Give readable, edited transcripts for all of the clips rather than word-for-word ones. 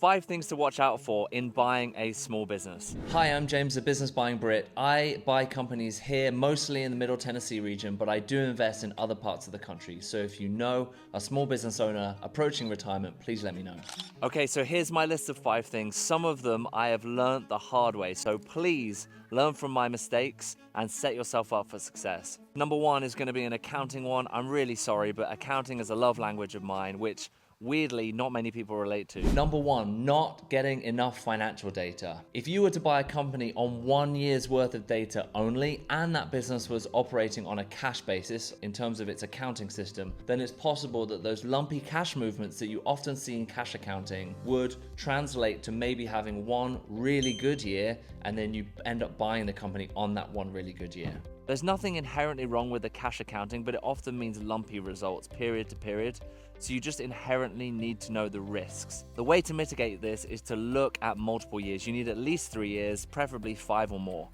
5 things to watch out for in buying a small business. Hi, I'm James, the Business Buying Brit. I buy companies here, mostly in the Middle Tennessee region, but I do invest in other parts of the country. So if you know a small business owner approaching retirement, please let me know. Okay, so here's my list of 5 things. Some of them I have learned the hard way, so please learn from my mistakes and set yourself up for success. Number 1 is going to be an accounting one. I'm really sorry, but accounting is a love language of mine, which weirdly not many people relate to. Number 1, not getting enough financial data. If you were to buy a company on 1 year's worth of data only, and that business was operating on a cash basis in terms of its accounting system, then it's possible that those lumpy cash movements that you often see in cash accounting would translate to maybe having one really good year, and then you end up buying the company on that one really good year. There's nothing inherently wrong with the cash accounting, but it often means lumpy results period to period. So you just inherently need to know the risks. The way to mitigate this is to look at multiple years. You need at least 3 years, preferably 5 or more.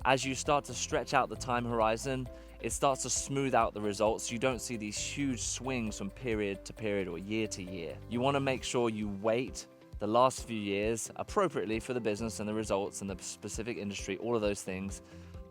As you start to stretch out the time horizon, it starts to smooth out the results. You don't see these huge swings from period to period or year to year. You want to make sure you weight the last few years appropriately for the business and the results and the specific industry, all of those things,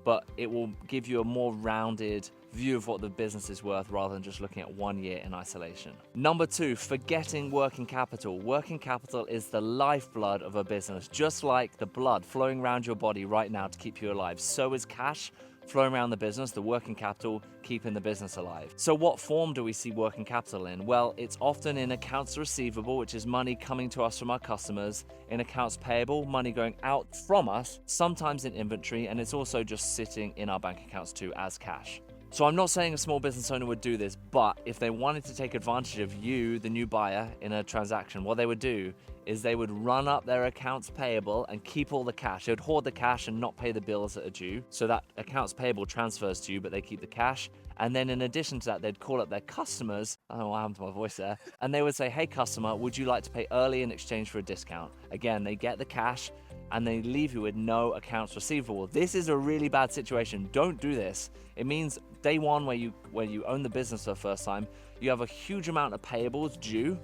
but it will give you a more rounded view of what the business is worth rather than just looking at 1 year in isolation. Number 2, forgetting working capital. Working capital is the lifeblood of a business, just like the blood flowing around your body right now to keep you alive. So is cash flowing around the business, the working capital keeping the business alive. So what form do we see working capital in? Well, it's often in accounts receivable, which is money coming to us from our customers, in accounts payable, money going out from us, sometimes in inventory, and it's also just sitting in our bank accounts too as cash. So I'm not saying a small business owner would do this, but if they wanted to take advantage of you, the new buyer, in a transaction, what they would do is they would run up their accounts payable and keep all the cash. They would hoard the cash and not pay the bills that are due. So that accounts payable transfers to you, but they keep the cash. And then in addition to that, they'd call up their customers. I don't know what happened to my voice there. And they would say, hey customer, would you like to pay early in exchange for a discount? Again, they get the cash and they leave you with no accounts receivable. This is a really bad situation. Don't do this. It means day one, where you own the business for the first time, you have a huge amount of payables due.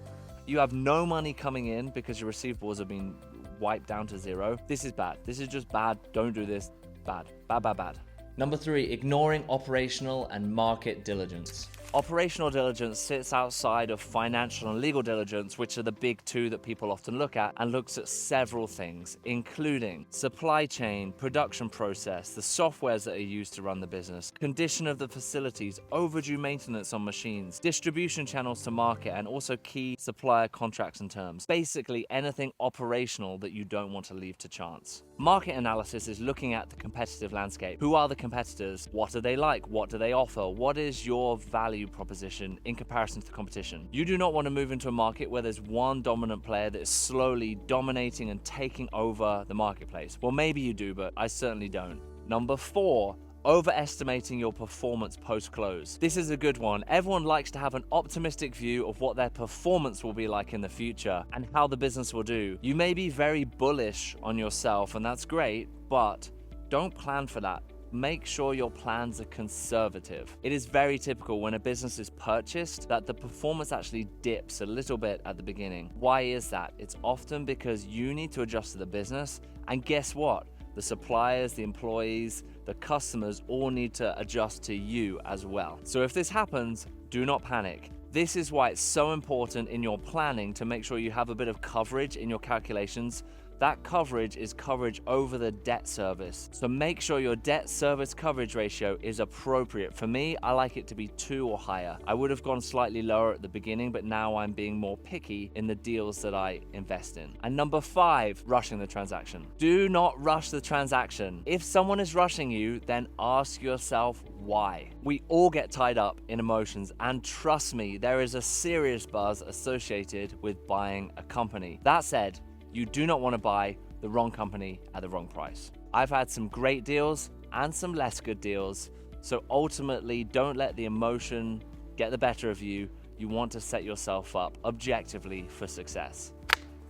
You have no money coming in because your receivables have been wiped down to 0. This is bad. This is just bad. Don't do this. Bad. Bad, bad, bad. Number 3, ignoring operational and market diligence. Operational diligence sits outside of financial and legal diligence, which are the big 2 that people often look at, and looks at several things, including supply chain, production process, the softwares that are used to run the business, condition of the facilities, overdue maintenance on machines, distribution channels to market, and also key supplier contracts and terms. Basically, anything operational that you don't want to leave to chance. Market analysis is looking at the competitive landscape. Who are the competitors? What are they like? What do they offer? What is your value proposition in comparison to the competition? You do not want to move into a market where there's one dominant player that is slowly dominating and taking over the marketplace. Well, maybe you do, but I certainly don't. Number 4, overestimating your performance post-close. This is a good one. Everyone likes to have an optimistic view of what their performance will be like in the future and how the business will do. You may be very bullish on yourself, and that's great, but don't plan for that. Make sure your plans are conservative. It is very typical when a business is purchased that the performance actually dips a little bit at the beginning. Why is that? It's often because you need to adjust to the business, and guess what? The suppliers, the employees, the customers all need to adjust to you as well. So if this happens, do not panic. This is why it's so important in your planning to make sure you have a bit of coverage in your calculations. That coverage is coverage over the debt service. So make sure your debt service coverage ratio is appropriate. For me, I like it to be 2 or higher. I would have gone slightly lower at the beginning, but now I'm being more picky in the deals that I invest in. And number 5, rushing the transaction. Do not rush the transaction. If someone is rushing you, then ask yourself why. We all get tied up in emotions, and trust me, there is a serious buzz associated with buying a company. That said, you do not want to buy the wrong company at the wrong price. I've had some great deals and some less good deals, so ultimately don't let the emotion get the better of you. You want to set yourself up objectively for success.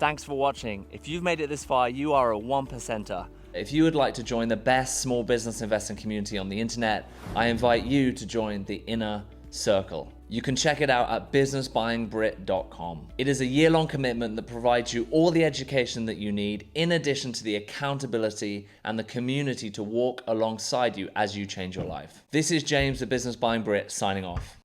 Thanks for watching. If you've made it this far, you are a 1%er. If you would like to join the best small business investing community on the internet, I invite you to join the Inner Circle. You can check it out at businessbuyingbrit.com. It is a year-long commitment that provides you all the education that you need, in addition to the accountability and the community to walk alongside you as you change your life. This is James, the Business Buying Brit, signing off.